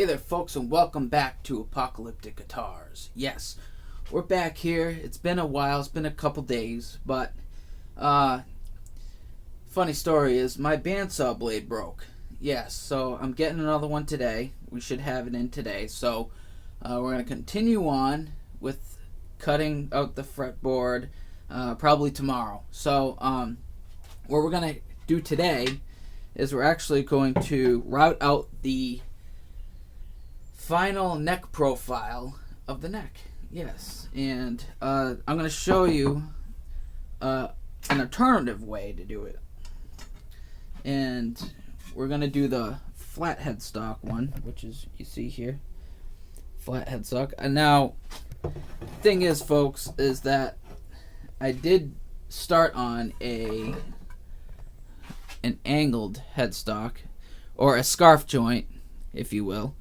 Hey there folks, and welcome back to Apocalyptic Guitars. Yes, we're back here. It's been a while, it's been a couple days, but funny story is my bandsaw blade broke. Yes, so I'm getting another one today. We should have it in today. So we're going to continue on with cutting out the fretboard probably tomorrow. So what we're going to do today is we're actually going to route out the final neck profile of the neck. Yes, and I'm going to show you an alternative way to do it. And we're going to do the flat headstock one, which is, you see here, flat headstock. And now, thing is, folks, is that I did start on an angled headstock, or a scarf joint, if you will.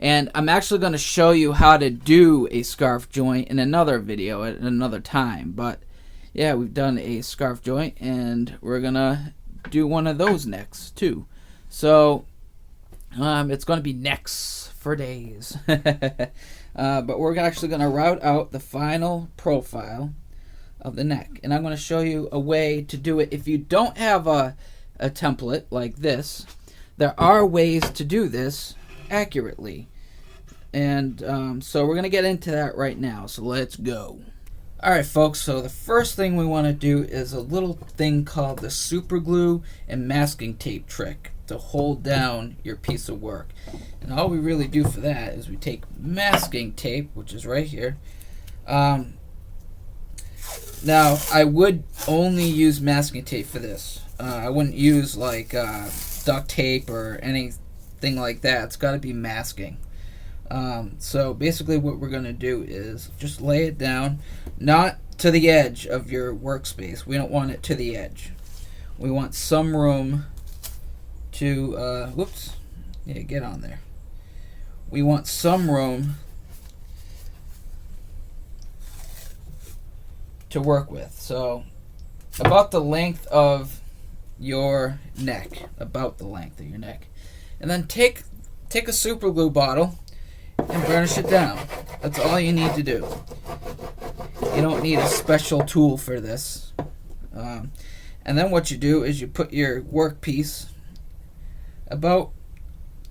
And I'm actually going to show you how to do a scarf joint in another video at another time. But yeah, we've done a scarf joint, and we're going to do one of those next too. So it's going to be necks for days. But we're actually going to route out the final profile of the neck. And I'm going to show you a way to do it. If you don't have a template like this, there are ways to do this accurately. And so we're going to get into that right now. So let's go. Alright folks, so the first thing we want to do is a little thing called the super glue and masking tape trick to hold down your piece of work. And all we really do for that is we take masking tape, which is right here. Now, I would only use masking tape for this. I wouldn't use like duct tape or anything like that. It's got to be masking. So basically what we're going to do is just lay it down, not to the edge of your workspace. We don't want it to the edge. We want some room to, whoops, yeah, get on there. We want some room to work with. So about the length of your neck, and then take a super glue bottle and burnish it down. That's all you need to do. You don't need a special tool for this. And then what you do is you put your workpiece about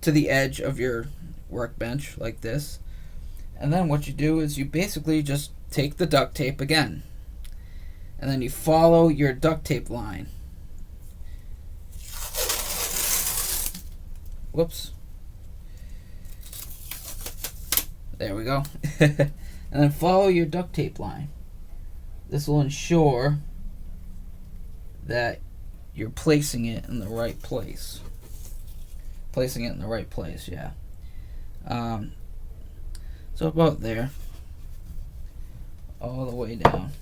to the edge of your workbench like this, and then what you do is you basically just take the duct tape again, and then you follow your duct tape line. Whoops. There we go. And then follow your duct tape line. This will ensure that you're placing it in the right place. Yeah. So about there. All the way down.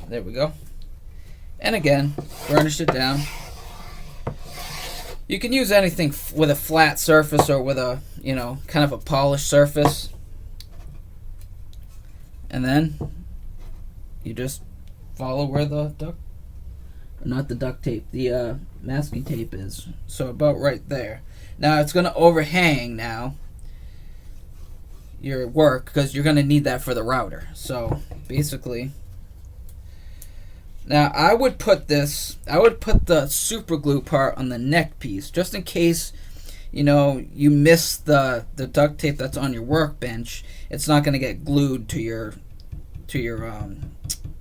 There we go. And again, burnish it down. You can use anything with a flat surface or with a, kind of a polished surface. And then you just follow where the the masking tape is. So about right there. Now it's going to overhang now your work, because you're going to need that for the router. So basically, now I would put the super glue part on the neck piece, just in case, you miss the duct tape that's on your workbench. It's not going to get glued to your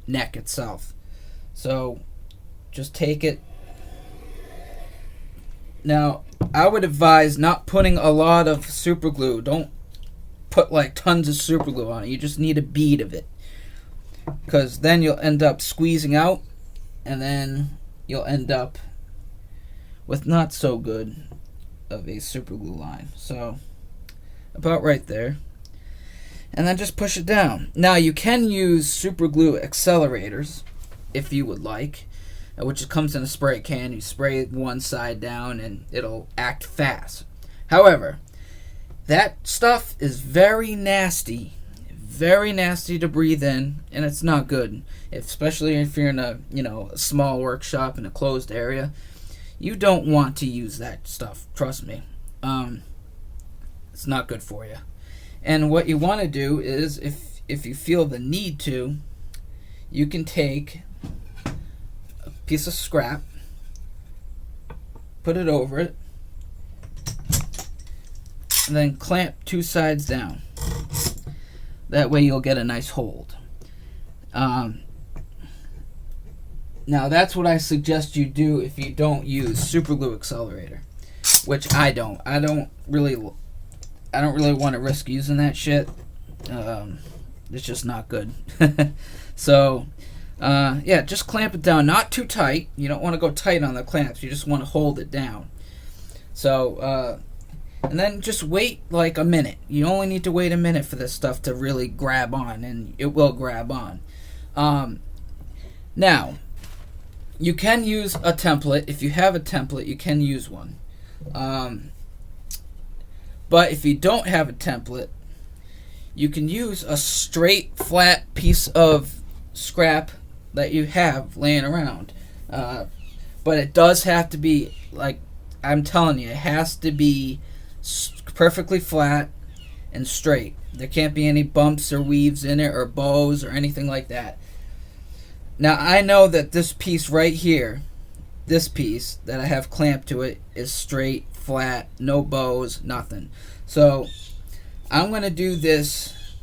neck itself. So just take it. Now I would advise not putting a lot of super glue. Don't put like tons of super glue on it. You just need a bead of it, because then you'll end up squeezing out, and then you'll end up with not so good of a super glue line. So about right there, and then just push it down. Now you can use super glue accelerators if you would like, which comes in a spray can. You spray one side down and it'll act fast. However, that stuff is very nasty to breathe in, and it's not good, especially if you're in a small workshop in a closed area. You don't want to use that stuff. Trust me. It's not good for you. And what you want to do is, if you feel the need to, you can take a piece of scrap, put it over it, and then clamp two sides down. That way you'll get a nice hold. Now that's what I suggest you do if you don't use super glue accelerator, which I don't. I don't really want to risk using that shit. It's just not good. So yeah, just clamp it down, not too tight. You don't want to go tight on the clamps. You just want to hold it down. So and then just wait like a minute. You only need to wait a minute for this stuff to really grab on, and it will grab on. Now, you can use a template. If you have a template, you can use one. But if you don't have a template, you can use a straight, flat piece of scrap that you have laying around. But it does have to be, like I'm telling you, it has to be perfectly flat and straight. There can't be any bumps or weaves in it or bows or anything like that. Now I know that this piece right here, this piece that I have clamped to it, is straight, flat, no bows, nothing. So I'm going to do this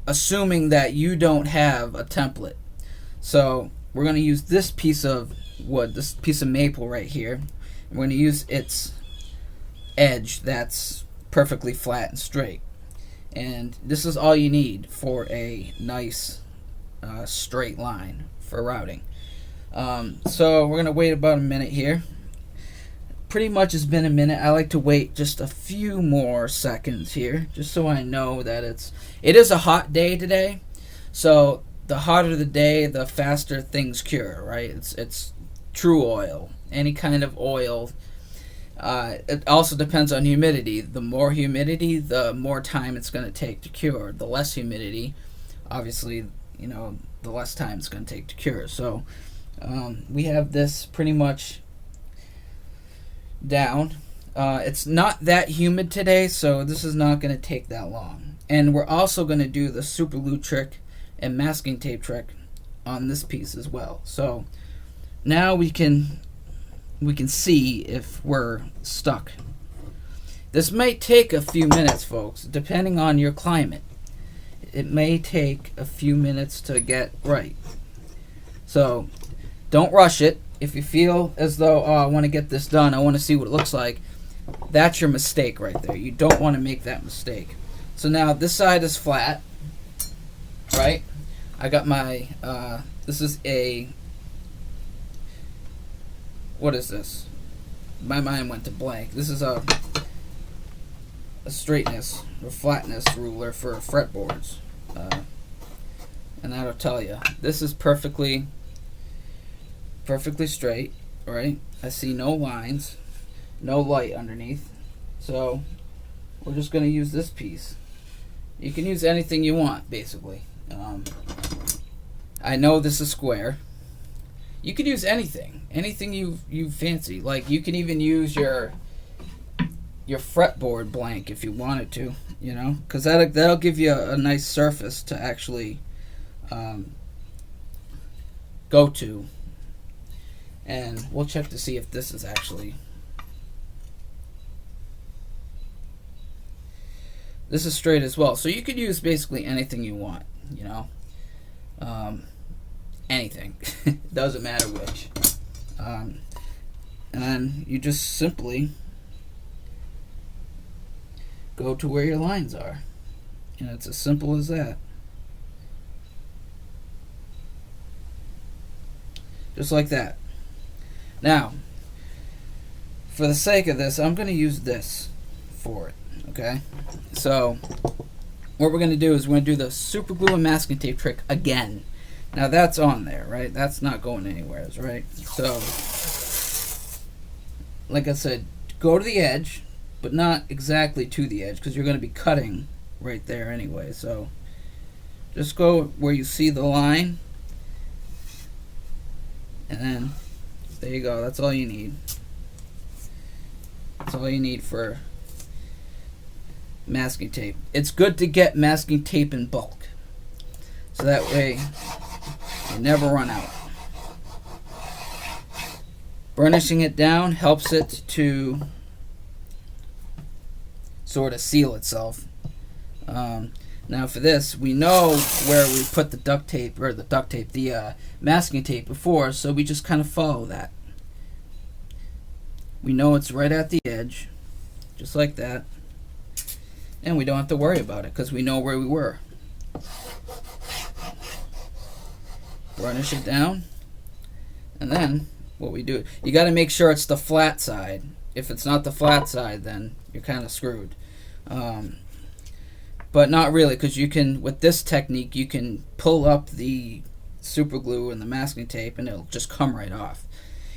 assuming that you don't have a template. So we're going to use this piece of wood, this piece of maple right here. We're going to use its edge that's perfectly flat and straight. And this is all you need for a nice straight line for routing. So we're going to wait about a minute here. Pretty much has been a minute. I like to wait just a few more seconds here, just so I know that it is a hot day today. So the hotter the day, the faster things cure, right? It's true oil, any kind of oil. It also depends on humidity. The more humidity, the more time it's going to take to cure. The less humidity, obviously, the less time it's going to take to cure. So we have this pretty much down. It's not that humid today, so this is not going to take that long. And we're also going to do the super glue trick and masking tape trick on this piece as well. So now we can see if we're stuck. This may take a few minutes, folks, depending on your climate. It may take a few minutes to get right. So don't rush it. If you feel as though, oh, I want to get this done, I want to see what it looks like, that's your mistake right there. You don't want to make that mistake. So now this side is flat, right? I got my, this is a, what is this? My mind went to blank. This is a straightness or flatness ruler for fretboards. And that'll tell you. This is perfectly straight, right? I see no lines, no light underneath. So we're just going to use this piece. You can use anything you want, basically. I know this is square. You could use anything you fancy. Like you can even use your fretboard blank if you wanted to, because that'll give you a nice surface to actually go to. And we'll check to see if this is actually, this is straight as well. So you could use basically anything you want, anything. Doesn't matter which. And then you just simply go to where your lines are. And it's as simple as that. Just like that. Now, for the sake of this, I'm going to use this for it, okay? So, what we're going to do is we're going to do the super glue and masking tape trick again. Now, that's on there, right? That's not going anywhere, right? So, like I said, go to the edge, but not exactly to the edge, because you're going to be cutting right there anyway. So, just go where you see the line, and then There you go. That's all you need. That's all you need for masking tape. It's good to get masking tape in bulk, so that way you never run out. Burnishing it down helps it to sort of seal itself. Now for this, we know where we put the masking tape before, so we just kind of follow that. We know it's right at the edge, just like that, and we don't have to worry about it because we know where we were. Burnish it down, and then what we do, you got to make sure it's the flat side. If it's not the flat side, then you're kind of screwed. But not really, because you can, with this technique, you can pull up the super glue and the masking tape and it'll just come right off.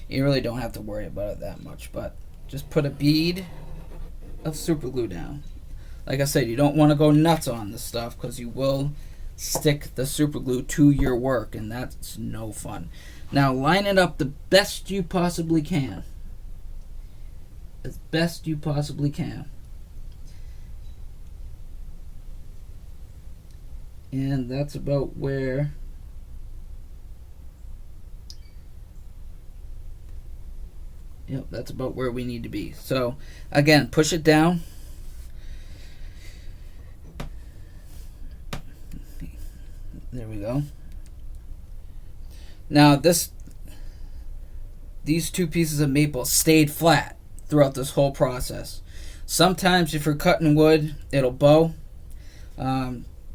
You really don't have to worry about it that much, but just put a bead of super glue down. Like I said, you don't want to go nuts on this stuff because you will stick the super glue to your work, and that's no fun. Now line it up the best you possibly can. As best you possibly can. And that's about where that's about where we need to be. So again, push it down. There we go. Now these two pieces of maple stayed flat throughout this whole process. Sometimes if you're cutting wood, it'll bow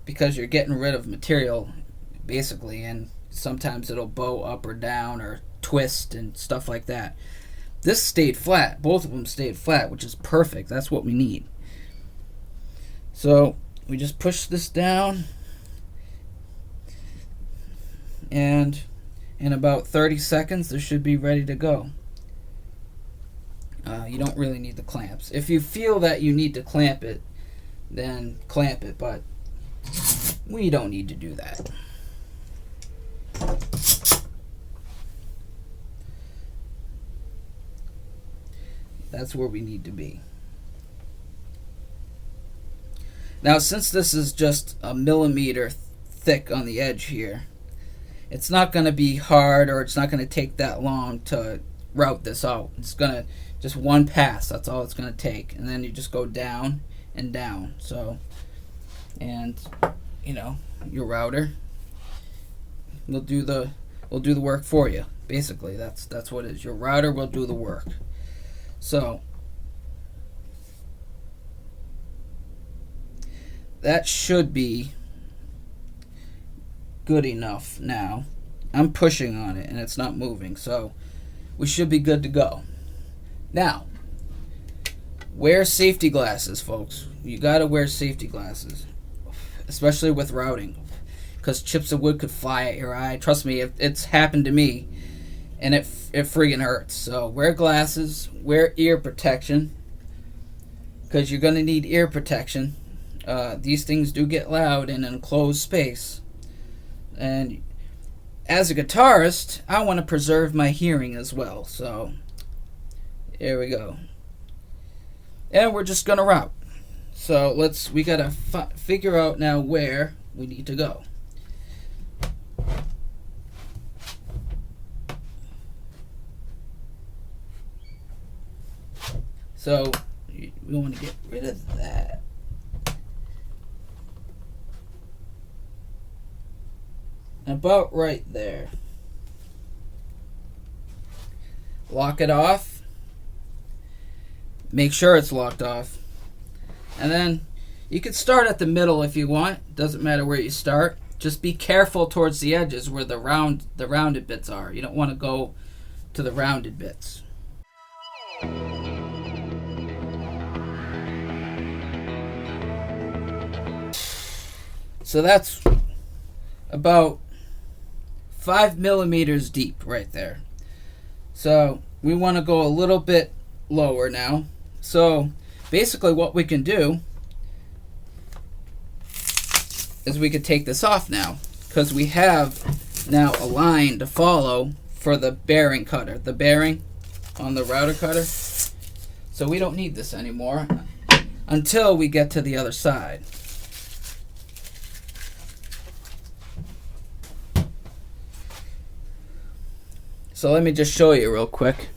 because you're getting rid of material basically, and sometimes it'll bow up or down or twist and stuff like that. This stayed flat. Both of them stayed flat, which is perfect. That's what we need. So we just push this down, and in about 30 seconds this should be ready to go. You don't really need the clamps. If you feel that you need to clamp it, then clamp it, but we don't need to do that. That's where we need to be. Now, since this is just a millimeter thick on the edge here, it's not going to be hard, or it's not going to take that long to route this out. It's going to just one pass. That's all it's going to take, and then you just go down and down. So, and you know, your router will do the work for you. Basically, that's what it is. Your router will do the work. So that should be good enough now. I'm pushing on it and it's not moving, so we should be good to go. Now, wear safety glasses, folks. You gotta wear safety glasses, especially with routing, because chips of wood could fly at your eye. Trust me, it's happened to me, and it friggin' hurts. So wear glasses, wear ear protection, because you're gonna need ear protection. These things do get loud in an enclosed space, and as a guitarist, I want to preserve my hearing as well. So here we go, and we're just gonna route. So we gotta figure out now where we need to go. So we want to get rid of that. About right there. Lock it off. Make sure it's locked off. And then you can start at the middle if you want. Doesn't matter where you start. Just be careful towards the edges where the rounded bits are. You don't want to go to the rounded bits. So that's about 5 millimeters deep right there. So we want to go a little bit lower now. So basically what we can do is we could take this off now, because we have now a line to follow for the bearing cutter, the bearing on the router cutter. So we don't need this anymore until we get to the other side. So let me just show you real quick.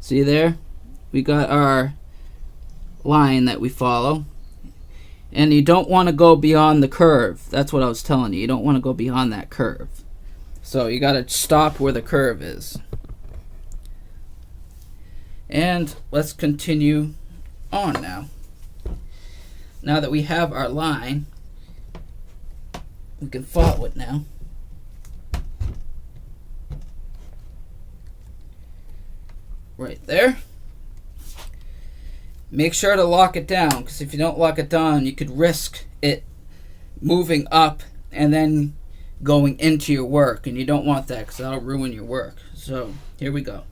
See there? We got our line that we follow. And you don't want to go beyond the curve. That's what I was telling you. You don't want to go beyond that curve. So you got to stop where the curve is. And let's continue on now. Now that we have our line, we can follow it now. Right there. Make sure to lock it down, because if you don't lock it down, you could risk it moving up and then going into your work, and you don't want that because that'll ruin your work. So here we go.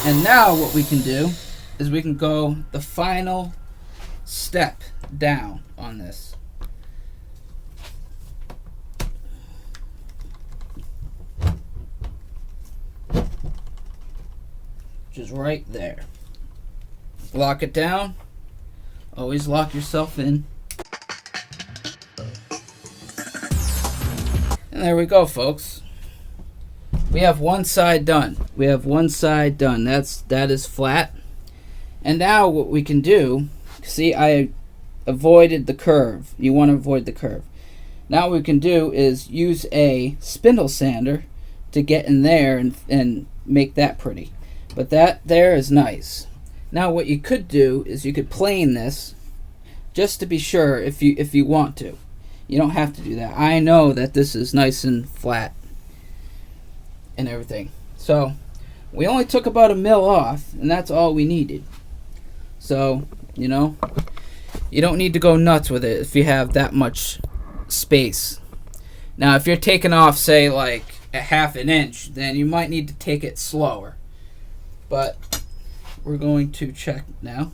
And now what we can do is we can go the final step down on this. Which is right there. Lock it down. Always lock yourself in. And there we go, folks. We have one side done. We have one side done. That is flat. And now what we can do, see, I avoided the curve. You want to avoid the curve. Now what we can do is use a spindle sander to get in there and make that pretty. But that there is nice. Now what you could do is you could plane this just to be sure if you want to. You don't have to do that. I know that this is nice and flat and everything. So we only took about 1 mil off, and that's all we needed. So, you know, you don't need to go nuts with it if you have that much space. Now if you're taking off, say, like a 1/2 inch, then you might need to take it slower. But we're going to check now.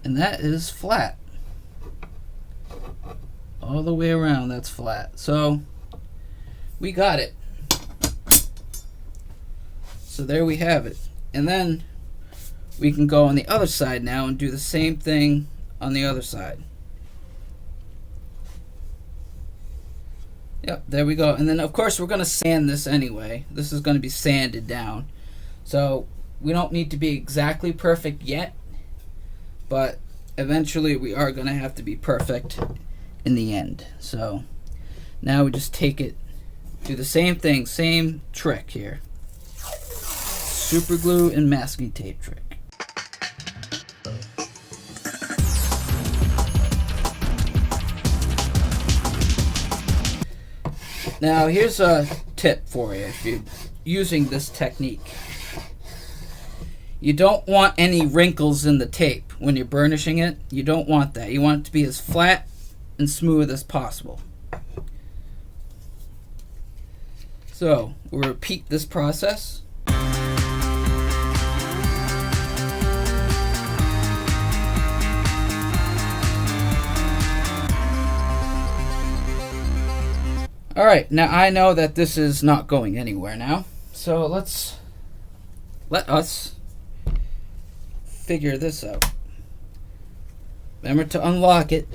And that is flat. All the way around, that's flat. So we got it. So there we have it. And then we can go on the other side now and do the same thing on the other side. Yep, there we go. And then of course we're going to sand this anyway. This is going to be sanded down. So we don't need to be exactly perfect yet, but eventually we are going to have to be perfect in the end. So now we just take it, do the same thing, same trick here. Super glue and masking tape trick. Now here's a tip for you if you're using this technique. You don't want any wrinkles in the tape when you're burnishing it. You don't want that. You want it to be as flat and smooth as possible. So we'll repeat this process. Alright, now I know that this is not going anywhere now, so let us figure this out. Remember to unlock it.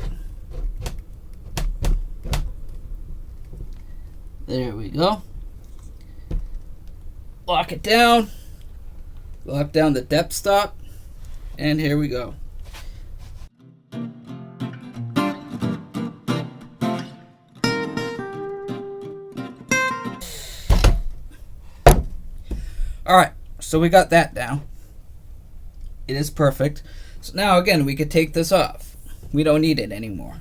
There we go. Lock it down. Lock down the depth stop, and here we go. Alright, so we got that down. It is perfect. So now again, we could take this off. We don't need it anymore,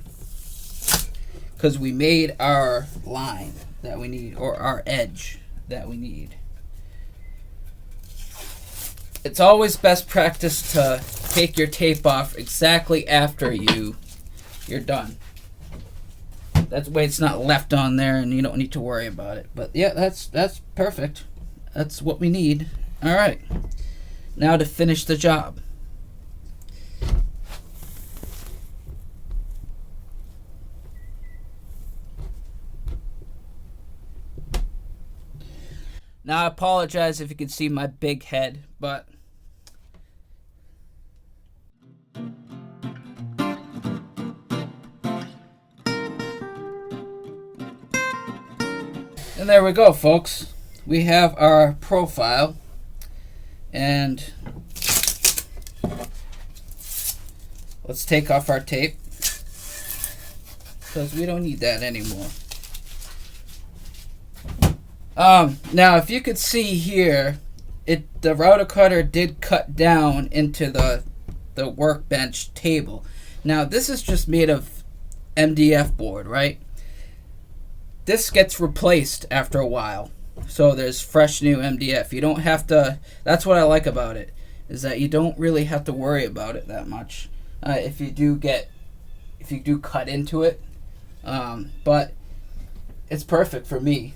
because we made our line that we need, or our edge that we need. It's always best practice to take your tape off exactly after you're done. That way it's not left on there and you don't need to worry about it. But yeah, that's perfect. That's what we need. Alright, now to finish the job. Now I apologize if you can see my big head, but and there we go, folks. We have our profile, and let's take off our tape because we don't need that anymore. Now, if you could see here, the router cutter did cut down into the workbench table. Now, this is just made of MDF board, right? This gets replaced after a while, so there's fresh new MDF. You don't have to. That's what I like about it, is that you don't really have to worry about it that much if you do cut into it. But it's perfect for me.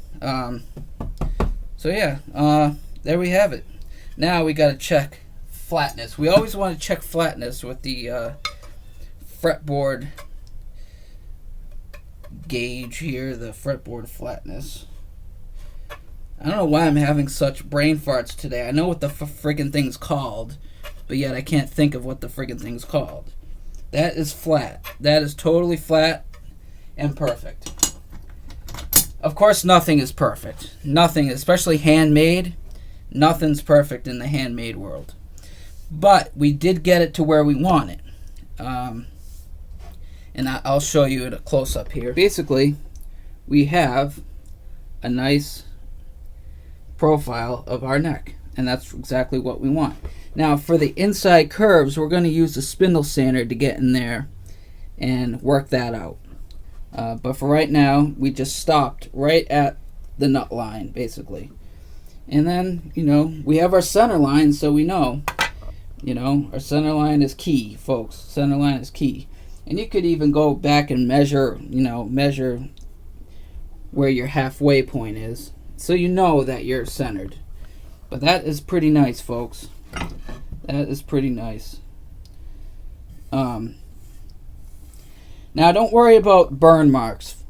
So yeah, there we have it. Now we gotta check flatness. We always want to check flatness with the fretboard gauge here, the fretboard flatness. I don't know why I'm having such brain farts today. I know what the friggin' thing's called, but yet I can't think of what the friggin' thing's called. That is flat. That is totally flat and perfect. Of course, nothing is perfect. Nothing, especially handmade, nothing's perfect in the handmade world. But we did get it to where we want it. And I'll show you a close-up here. Basically, we have a nice profile of our neck, and that's exactly what we want. Now, for the inside curves, we're going to use the spindle sander to get in there and work that out. But for right now, we just stopped right at the nut line, basically. And then, we have our center line, so we know, our center line is key, folks. Center line is key. And you could even go back and measure where your halfway point is, so you know that you're centered. But that is pretty nice, folks. That is pretty nice. Now, don't worry about burn marks.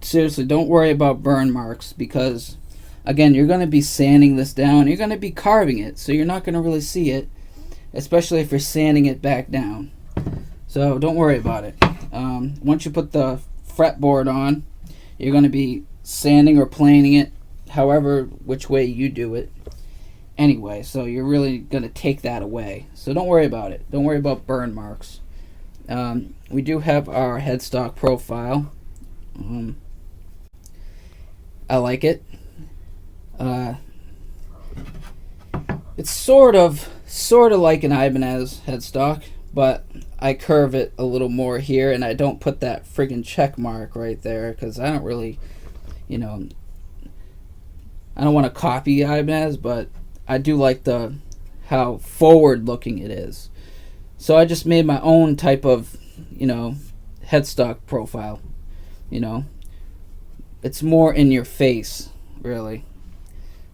Seriously, don't worry about burn marks, because, again, you're going to be sanding this down. You're going to be carving it, so you're not going to really see it, especially if you're sanding it back down. So don't worry about it. Once you put the fretboard on, you're going to be sanding or planing it, however, which way you do it. Anyway, so you're really going to take that away. So don't worry about it. Don't worry about burn marks. We do have our headstock profile. I like it. It's sort of like an Ibanez headstock, but I curve it a little more here, and I don't put that friggin' check mark right there, because I don't really, I don't want to copy Ibanez, but I do like how forward looking it is. So I just made my own type of, headstock profile. It's more in your face, really.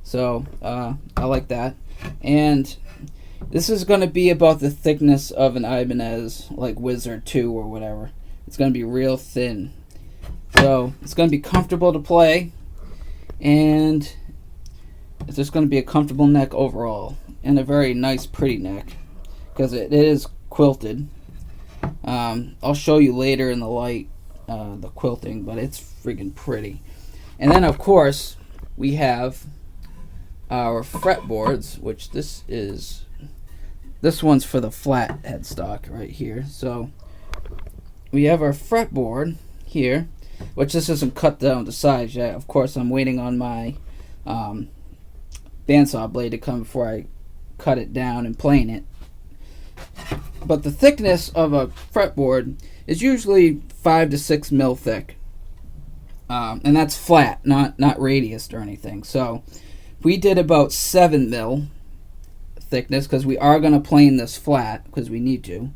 So I like that. And this is going to be about the thickness of an Ibanez, like Wizard 2 or whatever. It's going to be real thin. So it's going to be comfortable to play, and it's just going to be a comfortable neck overall, and a very nice, pretty neck, because it is quilted. I'll show you later in the light the quilting, but it's friggin' pretty. And then, of course, we have our fretboards, which this one's for the flat headstock right here. So we have our fretboard here, which this isn't cut down to size yet. Of course, I'm waiting on my bandsaw blade to come before I cut it down and plane it. But the thickness of a fretboard is usually 5 to 6 mil thick, and that's flat, not radiused or anything. So we did about 7 mil thickness, because we are going to plane this flat, because we need to,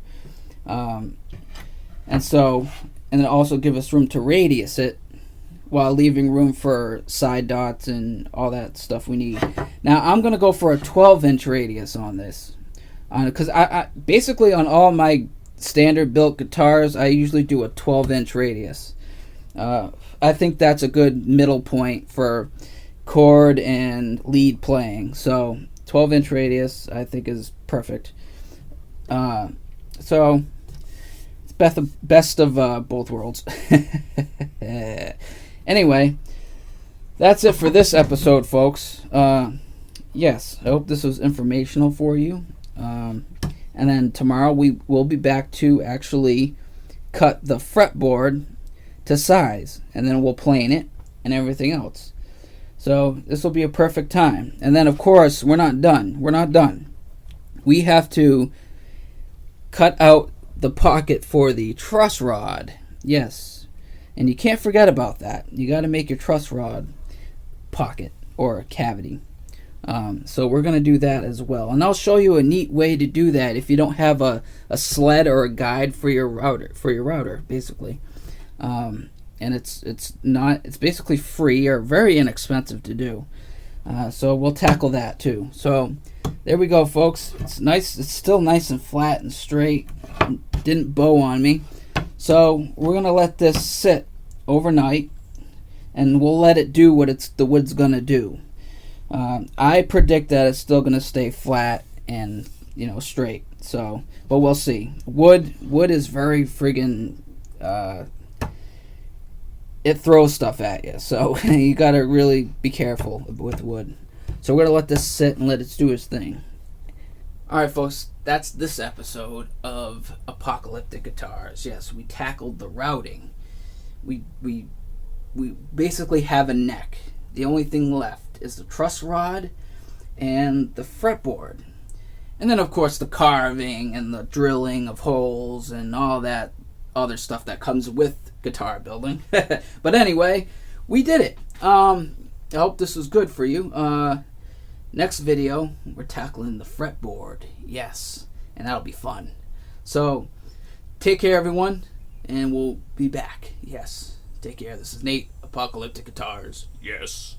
and it also give us room to radius it while leaving room for side dots and all that stuff we need. Now I'm going to go for a 12-inch radius on this, because I basically on all my standard built guitars I usually do a 12-inch radius. I think that's a good middle point for chord and lead playing. So 12-inch radius I think is perfect. So it's best of both worlds. Anyway, that's it for this episode, folks. Yes, I hope this was informational for you. And then tomorrow we will be back to actually cut the fretboard to size, and then we'll plane it and everything else. So this will be a perfect time. And then, of course, we're not done. We're not done. We have to cut out the pocket for the truss rod. Yes. And you can't forget about that. You got to make your truss rod pocket or cavity. So we're going to do that as well. And I'll show you a neat way to do that if you don't have a sled or a guide for your router, basically. And it's basically free or very inexpensive to do. So we'll tackle that too. So there we go, folks. It's nice. It's still nice and flat and straight. Didn't bow on me. So we're going to let this sit overnight, and we'll let it do what the wood's going to do. I predict that it's still going to stay flat and, straight. So, but we'll see. Wood is very friggin' it throws stuff at you. So you got to really be careful with wood. So we're going to let this sit and let it do its thing. All right, folks, that's this episode of Apocalyptic Guitars. Yes, we tackled the routing. We basically have a neck. The only thing left is the truss rod and the fretboard. And then, of course, the carving and the drilling of holes and all that other stuff that comes with guitar building. But anyway, we did it. I hope this was good for you. Next video, we're tackling the fretboard. Yes, and that'll be fun. So, take care, everyone, and we'll be back. Yes, take care. This is Nate, Apocalyptic Guitars. Yes.